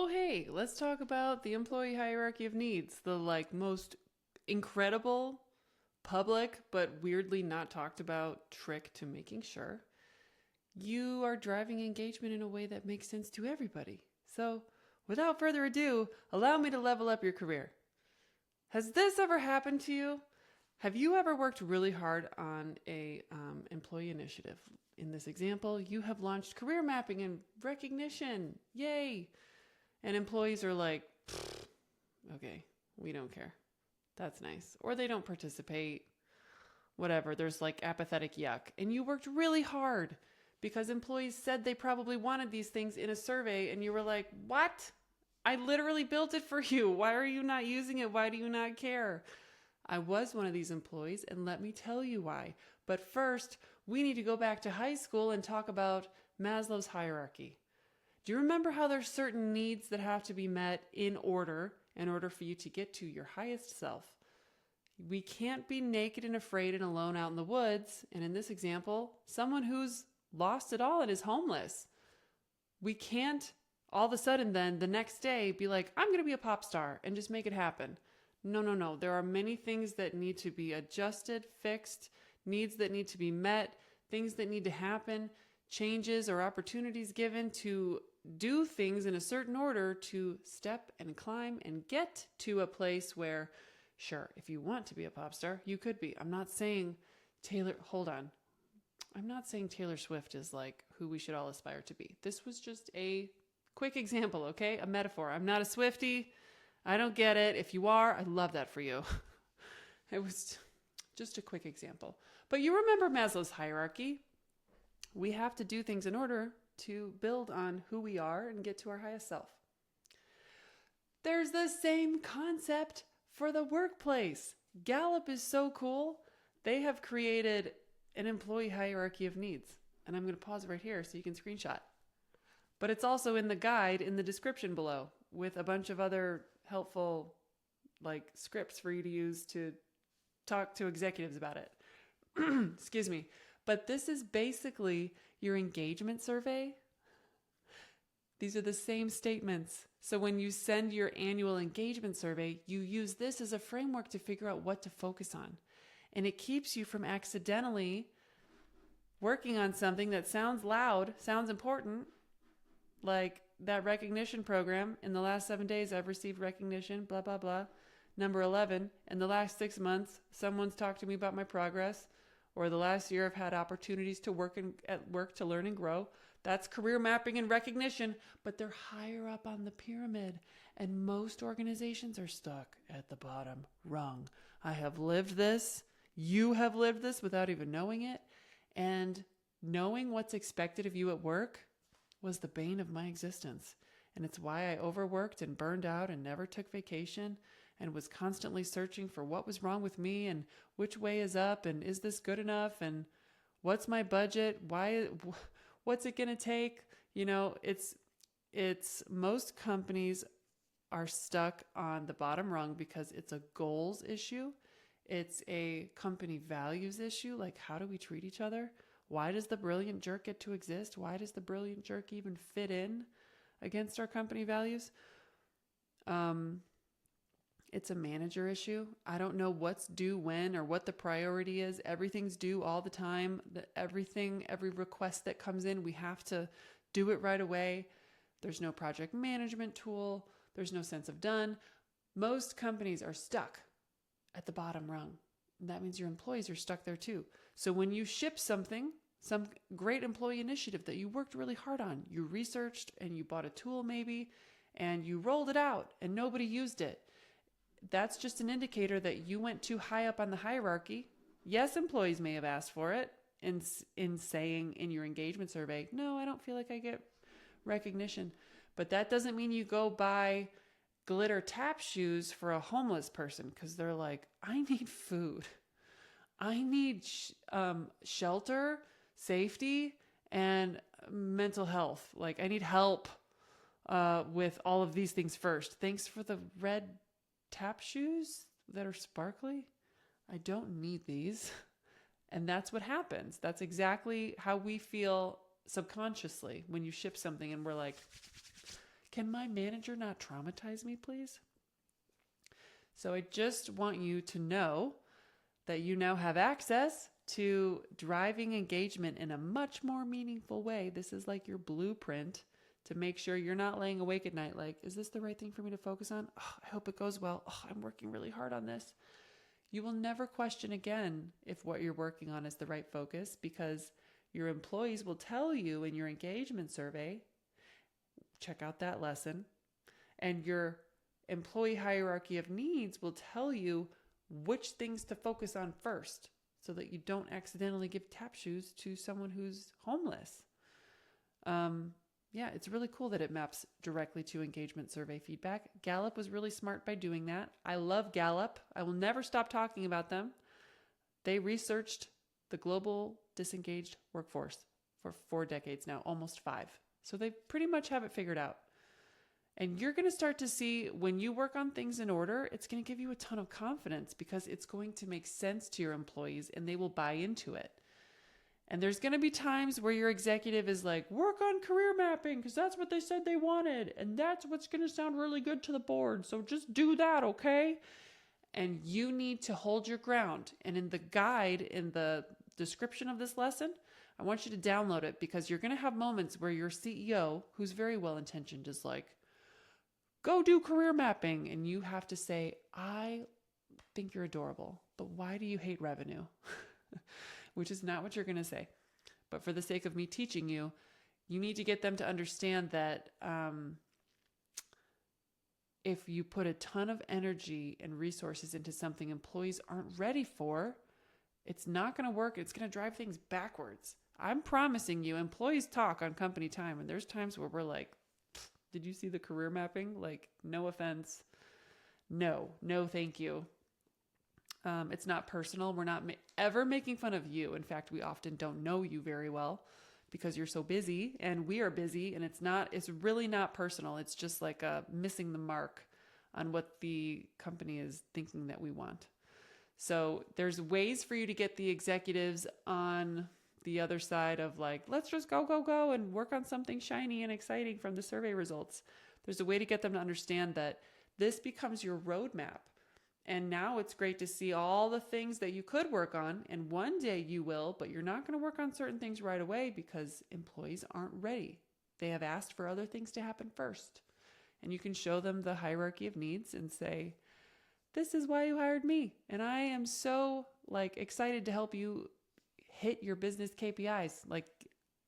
Oh, hey, let's talk about the employee hierarchy of needs, the most incredible, public, but weirdly not talked about trick to making sure you are driving engagement in a way that makes sense to everybody. So, without further ado, allow me to level up your career. Has this ever happened to you? Have you ever worked really hard on a employee initiative? In this example, you have launched career mapping and recognition. Yay! And employees are like, okay, we don't care. That's nice. Or they don't participate. Whatever. There's apathetic yuck. And you worked really hard because employees said they probably wanted these things in a survey. And you were like, what? I literally built it for you. Why are you not using it? Why do you not care? I was one of these employees, and let me tell you why. But first, we need to go back to high school and talk about Maslow's hierarchy. Do you remember how there's certain needs that have to be met in order for you to get to your highest self? We can't be naked and afraid and alone out in the woods. And in this example, someone who's lost it all and is homeless. We can't all of a sudden then the next day be like, I'm going to be a pop star and just make it happen. No. There are many things that need to be adjusted, fixed, needs that need to be met, things that need to happen, changes or opportunities given to do things in a certain order to step and climb and get to a place where, sure, if you want to be a pop star, you could be. I'm not saying I'm not saying Taylor Swift is who we should all aspire to be. This was just a quick example, okay? A metaphor. I'm not a Swiftie. I don't get it. If you are, I love that for you. It was just a quick example. But you remember Maslow's hierarchy. We have to do things in order to build on who we are and get to our highest self. There's the same concept for the workplace. Gallup is so cool. They have created an employee hierarchy of needs. And I'm going to pause right here so you can screenshot. But it's also in the guide in the description below with a bunch of other helpful scripts for you to use to talk to executives about it. Excuse me. But this is basically your engagement survey. These are the same statements. So when you send your annual engagement survey, you use this as a framework to figure out what to focus on. And it keeps you from accidentally working on something that sounds loud, sounds important, like that recognition program. In the last 7 days, I've received recognition, blah, blah, blah. Number 11, in the last 6 months, someone's talked to me about my progress. Or the last year I've had opportunities to work at work to learn and grow. That's career mapping and recognition, but they're higher up on the pyramid. And most organizations are stuck at the bottom rung. I have lived this. You have lived this without even knowing it. And knowing what's expected of you at work was the bane of my existence. And it's why I overworked and burned out and never took vacation and was constantly searching for what was wrong with me and which way is up and is this good enough and what's my budget? What's it going to take? It's most companies are stuck on the bottom rung because it's a goals issue. It's a company values issue. Like, how do we treat each other? Why does the brilliant jerk get to exist? Why does the brilliant jerk even fit in against our company values? It's a manager issue. I don't know what's due when or what the priority is. Everything's due all the time. Every request that comes in, we have to do it right away. There's no project management tool. There's no sense of done. Most companies are stuck at the bottom rung. And that means your employees are stuck there too. So when you ship something, some great employee initiative that you worked really hard on, you researched and you bought a tool maybe, and you rolled it out and nobody used it. That's just an indicator that you went too high up on the hierarchy. Yes, employees may have asked for it in saying in your engagement survey, no, I don't feel like I get recognition. But that doesn't mean you go buy glitter tap shoes for a homeless person because they're like, I need food. I need shelter, safety, and mental health. I need help with all of these things first. Thanks for the red tap shoes that are sparkly. I don't need these. And that's what happens. That's exactly how we feel subconsciously when you ship something and we're like, Can my manager not traumatize me, please? So I just want you to know that you now have access to driving engagement in a much more meaningful way. This is like your blueprint to make sure you're not laying awake at night like, is this the right thing for me to focus on? Oh, I hope it goes well. Oh, I'm working really hard on this. You will never question again if what you're working on is the right focus, because your employees will tell you in your engagement survey, check out that lesson, and your employee hierarchy of needs will tell you which things to focus on first so that you don't accidentally give tap shoes to someone who's homeless. Yeah, it's really cool that it maps directly to engagement survey feedback. Gallup was really smart by doing that. I love Gallup. I will never stop talking about them. They researched the global disengaged workforce for 4 decades now, almost 5. So they pretty much have it figured out. And you're going to start to see when you work on things in order, it's going to give you a ton of confidence because it's going to make sense to your employees and they will buy into it. And there's going to be times where your executive is like, work on career mapping because that's what they said they wanted. And that's what's going to sound really good to the board. So just do that, okay? And you need to hold your ground. And in the guide, in the description of this lesson, I want you to download it because you're going to have moments where your CEO, who's very well-intentioned, is like, go do career mapping. And you have to say, I think you're adorable, but why do you hate revenue? Which is not what you're going to say. But for the sake of me teaching you, you need to get them to understand that if you put a ton of energy and resources into something employees aren't ready for, it's not going to work. It's going to drive things backwards. I'm promising you, employees talk on company time, and there's times where we're like, did you see the career mapping? Like, no offense. No, thank you. It's not personal. We're not ever making fun of you. In fact, we often don't know you very well because you're so busy and we are busy, and it's really not personal. It's just like missing the mark on what the company is thinking that we want. So there's ways for you to get the executives on the other side of like, let's just go and work on something shiny and exciting from the survey results. There's a way to get them to understand that this becomes your roadmap. And now it's great to see all the things that you could work on. And one day you will, but you're not going to work on certain things right away because employees aren't ready. They have asked for other things to happen first. And you can show them the hierarchy of needs and say, this is why you hired me. And I am so excited to help you hit your business KPIs.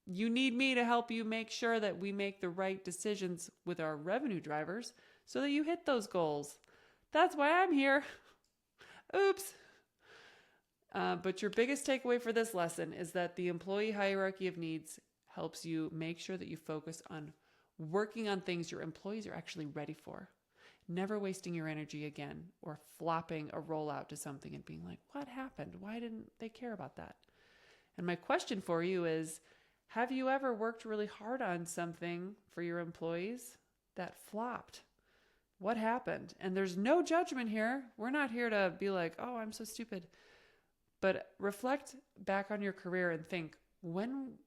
You need me to help you make sure that we make the right decisions with our revenue drivers so that you hit those goals. That's why I'm here. Oops. But your biggest takeaway for this lesson is that the employee hierarchy of needs helps you make sure that you focus on working on things your employees are actually ready for. Never wasting your energy again or flopping a rollout to something and being like, what happened? Why didn't they care about that? And my question for you is, have you ever worked really hard on something for your employees that flopped? What happened? And there's no judgment here. We're not here to be like, oh, I'm so stupid. But reflect back on your career and think, when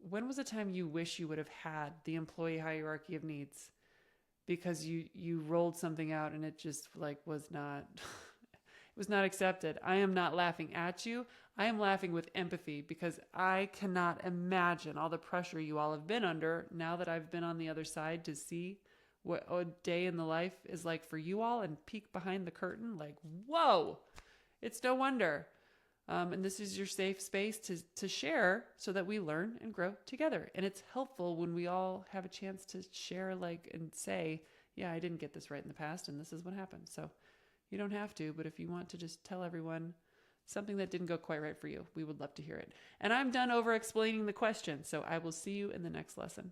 was a time you wish you would have had the employee hierarchy of needs because you rolled something out and it just was not it was not accepted. I am not laughing at you. I am laughing with empathy because I cannot imagine all the pressure you all have been under now that I've been on the other side to see what a day in the life is like for you all and peek behind the curtain. Whoa, it's no wonder. And this is your safe space to share so that we learn and grow together. And it's helpful when we all have a chance to share and say, yeah, I didn't get this right in the past and this is what happened. So you don't have to, but if you want to just tell everyone something that didn't go quite right for you, we would love to hear it. And I'm done over explaining the question. So I will see you in the next lesson.